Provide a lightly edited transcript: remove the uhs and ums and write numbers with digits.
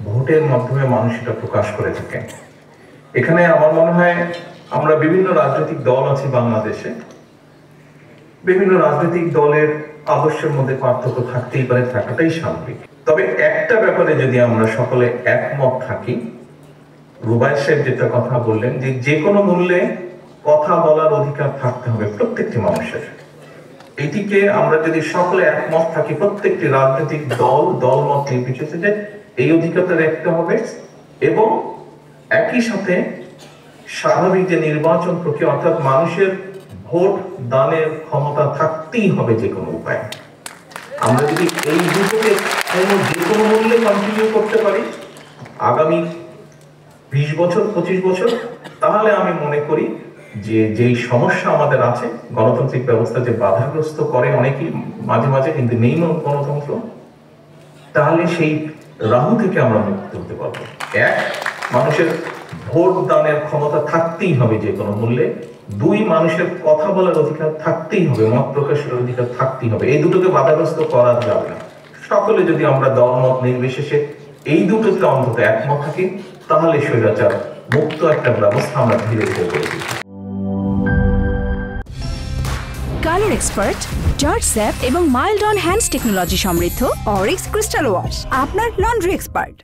ভোটের মাধ্যমে মানুষ এটা প্রকাশ করে থাকেন। এখানে আমার মনে হয় আমরা বিভিন্ন রাজনৈতিক দল আছে বাংলাদেশে, বিভিন্ন রাজনৈতিক দলের আদর্শের মধ্যে পার্থক্য থাকতেই পারে, থাকাটাই স্বাভাবিক। তবে একটা ব্যাপারে যদি আমরা সকলে একমত থাকি, রুবাইর সাহেব যেটা কথা বললেন যে কোনো মূল্যে কথা বলার অধিকার থাকতে হবে প্রত্যেকটি মানুষের, এটিকে আমরা যদি সকলে একমত থাকি, প্রত্যেকটি রাজনৈতিক দলমত নির্বিশেষে যে এই অধিকারটা রাখতে হবে, এবং একই সাথে স্বাভাবিক যে নির্বাচন প্রক্রিয়া, অর্থাৎ মানুষের ভোট দানের ক্ষমতা থাকতেই হবে যে কোনো উপায়। আমরা যদি এই দুটোকে যে কোনো মূল্যে কন্টিনিউ করতে পারি আগামী 20 বছর 25 বছর, তাহলে আমি মনে করি যে যেই সমস্যা আমাদের আছে, গণতান্ত্রিক ব্যবস্থা যে বাধাগ্রস্ত করে অনেকেই মাঝে মাঝে, কিন্তু নেই গণতন্ত্র, তাহলে সেই রাহু থেকে আমরা মুক্ত হতে পারবো। এক, মানুষের ভোট দানের ক্ষমতা থাকতেই হবে যে কোনো মূল্যে। দুই, মানুষের কথা বলার অধিকার থাকতেই হবে, মত প্রকাশের অধিকার থাকতেই হবে। এই দুটোকে বাধাগ্রস্ত করা যাবে না। সকলে যদি আমরা দলমত নির্বিশেষে এই দুটোতে অন্তত একমত থাকি, তাহলে স্বৈরাচার মুক্ত একটা ব্যবস্থা আমরা ধীরে ধীরে করে দিই। কালার এক্সপার্ট, জর্জ স্যাপ এবং মাইল্ড অন হ্যান্ডস টেকনোলজি সমৃদ্ধ অরিক্স ক্রিস্টাল ওয়াশ, আপনার লন্ড্রি এক্সপার্ট।